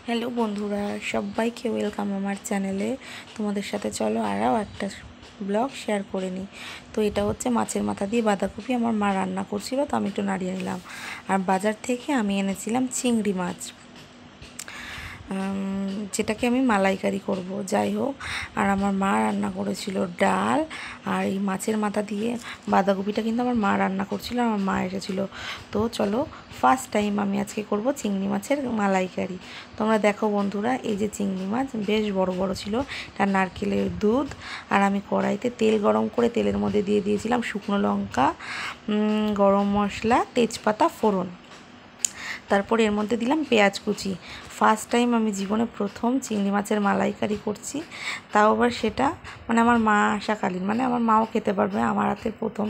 Hello বন্ধুরা, সবাইকে welcome আমার চ্যানেলে। তোমাদের সাথে চলো আরও একটা ব্লগ শেয়ার করে নিই। তো এটা হচ্ছে মাছের মাথা দিয়ে বাঁধাকপি আমার মা রান্না করছিল, তো আমি একটু নাড়িয়ে নিলাম। আর বাজার থেকে আমি এনেছিলাম চিংড়ি মাছ, যেটাকে আমি মালাইকারি করব। যাই হোক, আর আমার মা রান্না করেছিল ডাল, আর এই মাছের মাথা দিয়ে বাঁধাকপিটা কিন্তু আমার মা রান্না করছিল, আমার মা এসেছিলো। তো চলো, ফার্স্ট টাইম আমি আজকে করব চিংড়ি মাছের মালাইকারি। তোমরা দেখো বন্ধুরা, এই যে চিংড়ি মাছ বেশ বড় বড় ছিল, এটা নারকেলের দুধ। আর আমি কড়াইতে তেল গরম করে তেলের মধ্যে দিয়ে দিয়েছিলাম শুকনো লঙ্কা, গরম মশলা, তেজপাতা, ফোড়ন। তারপর এর মধ্যে দিলাম পেঁয়াজ কুচি। ফার্স্ট টাইম আমি জীবনে প্রথম চিংড়ি মাছের মালাইকারি করছি, তাও আবার সেটা আমার মা আসাকালীন, আমার মাও খেতে পারবে। আমার হাতের প্রথম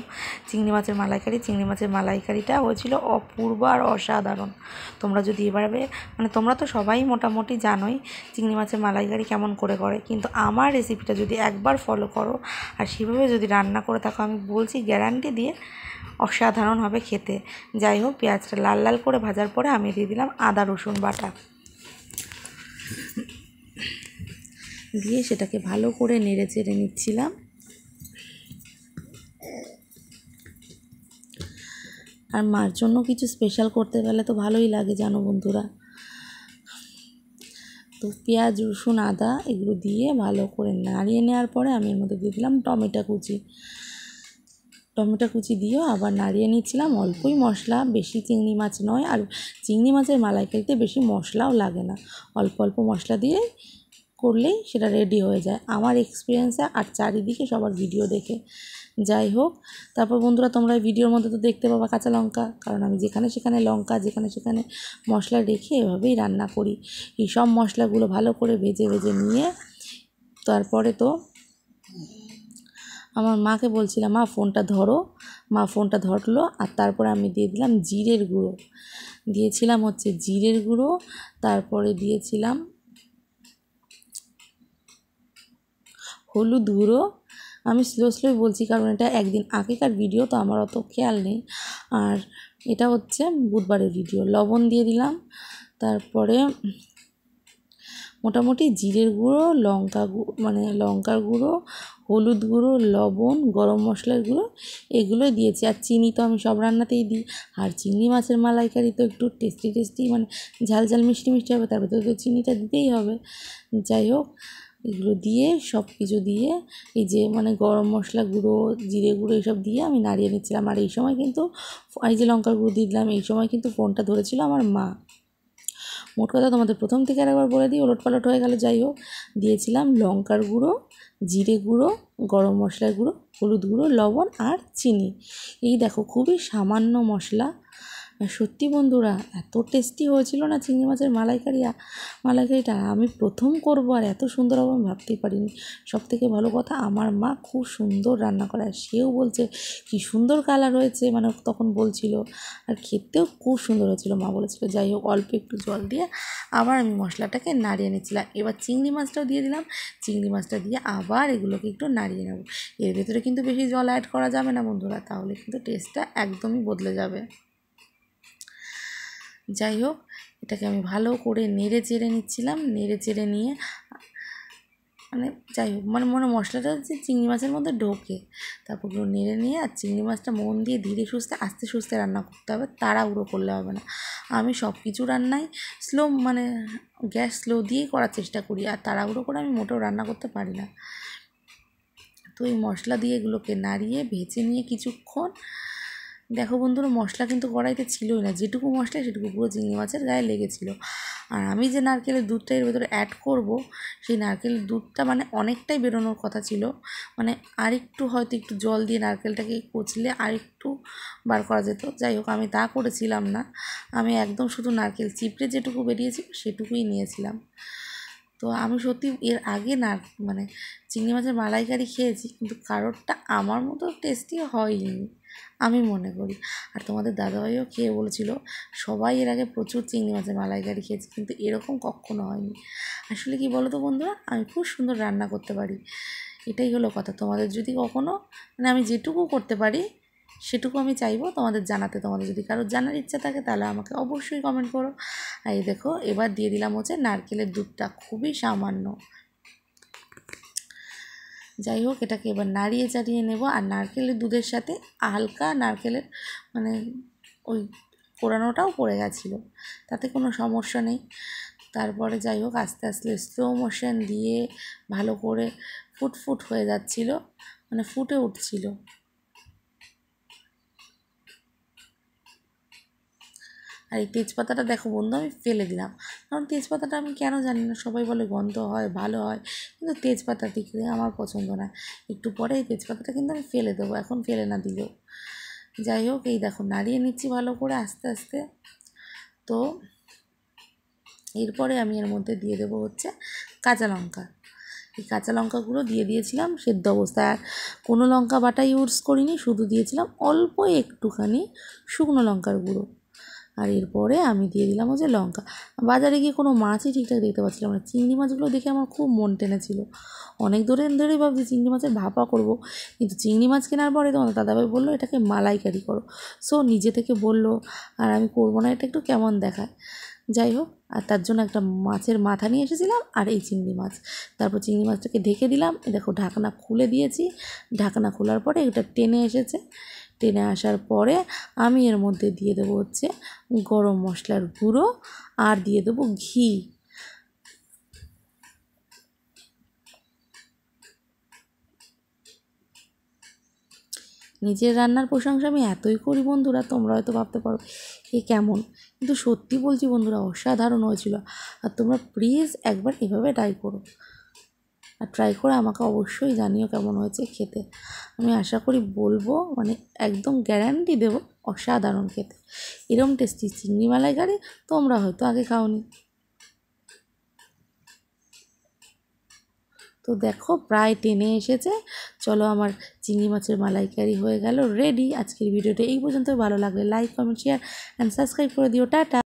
চিংড়ি মাছের মালাইকারি। চিংড়ি মাছের মালাইকারিটা হয়েছিল অপূর্ব আর অসাধারণ। তোমরা যদি এবারে তোমরা তো সবাই মোটামুটি জানোই চিংড়ি মাছের মালাইকারি কেমন করে করে, কিন্তু আমার রেসিপিটা যদি একবার ফলো করো আর সেভাবে যদি রান্না করে থাকো, আমি বলছি গ্যারান্টি দিয়ে অসাধারণ হবে খেতে। যাই হোক, পেঁয়াজটা লাল লাল করে ভাজার পরে আমি দিয়ে দিলাম আদা রসুন বাটা, দিয়ে সেটাকে ভালো করে নেড়ে চেড়ে নিচ্ছিলাম। আর মার জন্য কিছু স্পেশাল করতে গেলে তো ভালোই লাগে জানো বন্ধুরা। তো পেঁয়াজ রসুন আদা এগুলো দিয়ে ভালো করে নাড়িয়ে নেওয়ার পরে আমি এর মধ্যে দিয়ে দিলাম টমেটো কুচি দিয়েও আবার নাড়িয়ে নিচ্ছিলাম। অল্পই মশলা, বেশি চিংড়ি মাছ নয়, আর চিংড়ি মাছের মালাইকারিতে বেশি মশলাও লাগে না, অল্প অল্প মশলা দিয়ে করলেই সেটা রেডি হয়ে যায় আমার এক্সপিরিয়েন্সে আর চারিদিকে সবার ভিডিও দেখে। যাই হোক, তারপর বন্ধুরা তোমরা এই ভিডিওর মধ্যে তো দেখতে পাবা কাঁচা লঙ্কা, কারণ আমি যেখানে সেখানে লঙ্কা, যেখানে সেখানে মশলা রেখে এভাবেই রান্না করি। এই সব মশলাগুলো ভালো করে ভেজে নিয়ে তারপরে তো আমার মাকে বলছিলাম, মা ফোনটা ধরো। মা ফোনটা ধরলো, আর তারপরে আমি দিয়ে দিলাম জিরের গুঁড়ো, দিয়েছিলাম হচ্ছে জিরের গুঁড়ো, তারপরে দিয়েছিলাম হলুদ গুঁড়ো। আমি স্লোই বলছি কারণ এটা একদিন আগেকার ভিডিও, তো আমার অত খেয়াল নেই। আর এটা হচ্ছে বুধবারের ভিডিও। লবণ দিয়ে দিলাম, তারপরে মোটামুটি জিরের গুঁড়ো, লঙ্কার গুঁড়ো, হলুদ গুঁড়ো, লবণ, গরম মশলার গুঁড়ো এগুলোই দিয়েছি। আর চিনি তো আমি সব রান্নাতেই দিই। আর চিংড়ি মাছের মালাইকারি তো একটু টেস্টি ঝাল ঝাল মিষ্টি হবে, তারপরে তো চিনিটা দিতেই হবে। যাই হোক, এগুলো দিয়ে সব কিছু দিয়ে এই যে গরম মশলা গুঁড়ো, জিরে গুঁড়ো এইসব দিয়ে আমি নাড়িয়ে নিচ্ছিলাম। আর এই সময় কিন্তু এই যে লঙ্কার গুঁড়ো দিয়ে দিলাম, এই সময় কিন্তু ফোনটা ধরেছিল আমার মা। মোট কথা তোমাদের প্রথম থেকে আরেকবার বলে দিই, ওলটপালট হয়ে গেল। যাই হোক, দিয়েছিলাম লঙ্কার গুঁড়ো, জিরে গুঁড়ো, গরম মশলার গুঁড়ো, হলুদ গুঁড়ো, লবণ আর চিনি। এই দেখো, খুবই সামান্য মশলা। সত্যি বন্ধুরা, এত টেস্টি হয়েছিল না চিংড়ি মাছের মালাইকারিটা। আমি প্রথম করবো আর এত সুন্দর হবে আমি ভাবতেই পারিনি। সবথেকে ভালো কথা, আমার মা খুব সুন্দর রান্না করে, আর সেও বলছে কি সুন্দর কালার হয়েছে, তখন বলছিল। আর খেতেও খুব সুন্দর হয়েছিল, মা বলেছিল। যাই হোক, অল্প একটু জল দিয়ে আবার আমি মশলাটাকে নাড়িয়ে নিচ্ছিলাম। এবার চিংড়ি মাছটাও দিয়ে দিলাম। চিংড়ি মাছটা দিয়ে আবার এগুলোকে একটু নাড়িয়ে নেব। এর ভেতরে কিন্তু বেশি জল অ্যাড করা যাবে না বন্ধুরা, তাহলে কিন্তু টেস্টটা একদমই বদলে যাবে। যাই হোক, এটাকে আমি ভালো করে নেড়ে চেড়ে নিচ্ছিলাম। নেড়ে চেড়ে নিয়ে যাই হোক, মশলাটা যে চিংড়ি মাছের মধ্যে ঢোকে, তারপর নেড়ে নিয়ে আর চিংড়ি মাছটা মন দিয়ে ধীরে সুস্থে আস্তে সুস্থে রান্না করতে হবে, তাড়াহুড়ো করলে হবে না। আমি সব কিছু রান্নাই স্লো, গ্যাস স্লো দিয়েই করার চেষ্টা করি, আর তাড়াহুড়ো করে আমি মোটেও রান্না করতে পারি না। তো এই মশলা দিয়ে এগুলোকে নাড়িয়ে ভেজে নিয়ে কিছুক্ষণ, দেখো বন্ধুরা, মশলা কিন্তু কড়াইতে ছিলই না, যেটুকু মশলা সেটুকু পুরো চিংড়ি মাছের গায়ে লেগেছিলো। আর আমি যে নারকেলের দুধটা এর ভেতরে অ্যাড করব, সেই নারকেলের দুধটা অনেকটাই বেরোনোর কথা ছিল। আরেকটু হয়তো একটু জল দিয়ে নারকেলটাকে কচলে আরেকটু বার করা যেত। যাই হোক, আমি তা করেছিলাম না। আমি একদম শুধু নারকেল চিপড়ে যেটুকু বেরিয়েছিল সেটুকুই নিয়েছিলাম। তো আমি সত্যি এর আগে চিংড়ি মাছের মালাইকারি খেয়েছি, কিন্তু কারোরটা আমার মতো টেস্টি হয়নি আমি মনে করি। আর তোমাদের দাদাভাইও খেয়ে বলেছিল সবাই এর আগে প্রচুর চিংড়ি মাছের মালাইকারি খেয়েছে, কিন্তু এরকম কখনো হয়নি। আসলে কি বলো তো বন্ধুরা, আমি খুব সুন্দর রান্না করতে পারি, এটাই হলো কথা। তোমাদের যদি কখনো আমি যেটুকু করতে পারি সেটুকু আমি চাইবো তোমাদের জানাতে। তোমাদের যদি কারোর জানার ইচ্ছা থাকে তাহলে আমাকে অবশ্যই কমেন্ট করো। আর এই দেখো এবার দিয়ে দিলাম হচ্ছে নারকেলের দুধটা, খুবই সামান্য। যাই হোক, এটাকে এবার নাড়িয়ে চাড়িয়ে নেব। আর নারকেলের দুধের সাথে হালকা নারকেলের মানে ওই পোড়ানোটাও পড়ে গেছিলো, তাতে কোনো সমস্যা নেই। তারপরে যাই হোক আস্তে আস্তে স্লো মোশন দিয়ে ভালো করে ফুটফুট হয়ে যাচ্ছিল, মানে ফুটে উঠছিল। আর এই তেজপাতাটা দেখো বন্ধু আমি ফেলে দিলাম, কারণ তেজপাতাটা আমি কেন জানি না, সবাই বলে গন্ধ হয় ভালো হয়, কিন্তু তেজপাতা দিকে আমার পছন্দ না। একটু পরে এই তেজপাতাটা কিন্তু আমি ফেলে দেবো, এখন ফেলে না দিলেও। যাই হোক এই দেখো নাড়িয়ে নিচ্ছি ভালো করে আস্তে আস্তে। তো এরপরে আমি এর মধ্যে দিয়ে দেবো হচ্ছে কাঁচা লঙ্কা। এই কাঁচা লঙ্কাগুলো দিয়ে দিয়েছিলাম সেদ্ধ অবস্থায়, আর কোনো লঙ্কা বাটা ইউজ করিনি, শুধু দিয়েছিলাম অল্প একটুখানি শুকনো লঙ্কার গুঁড়ো। আর এরপরে আমি দিয়ে দিলাম হচ্ছে লঙ্কা। বাজারে গিয়ে কোনো মাছই ঠিকঠাক দেখতে পাচ্ছিলাম না, চিংড়ি মাছগুলো দেখে আমার খুব মন টেনেছিল। অনেক ধরেই ভাবছি চিংড়ি মাছের ভাপা করব, কিন্তু চিংড়ি মাছ কেনার পরে তোমার দাদাভাই বললো এটাকে মালাইকারি করো। সো নিজে থেকে বললো, আর আমি করবো না, এটা একটু কেমন দেখায়। যাই হোক, আর তার জন্য একটা মাছের মাথা নিয়ে এসেছিলাম আর এই চিংড়ি মাছ। তারপর চিংড়ি মাছটাকে ঢেকে দিলাম, দেখো ঢাকনা খুলে দিয়েছি। ঢাকনা খোলার পরে এটা টেনে এসেছে। টেনে আসার পরে আমি এর মধ্যে দিয়ে দেবো হচ্ছে গরম মশলার গুঁড়ো, আর দিয়ে দেবো ঘি। নিজের রান্নার প্রশংসা আমি এতই করি বন্ধুরা, তোমরা হয়তো ভাবতে পারো এ কেমন, কিন্তু সত্যি বলছি বন্ধুরা অসাধারণ হয়েছিল। আর তোমরা প্লিজ একবার এভাবে ট্রাই করো, আর ট্রাই করে আমাকে অবশ্যই জানিও কেমন হয়েছে খেতে। আমি আশা করি বলবো, মানে একদম গ্যারান্টি দেবো অসাধারণ খেতে। এরকম টেস্টি চিংড়ি মালাইকারি তোমরা হয়তো আগে খাওনি। তো দেখো প্রায় টেনে এসেছে। চলো আমার চিংড়ি মাছের মালাইকারি হয়ে গেল রেডি। আজকের ভিডিওটা এই পর্যন্ত, ভালো লাগলে like comment share and subscribe করে দিও। টাটা।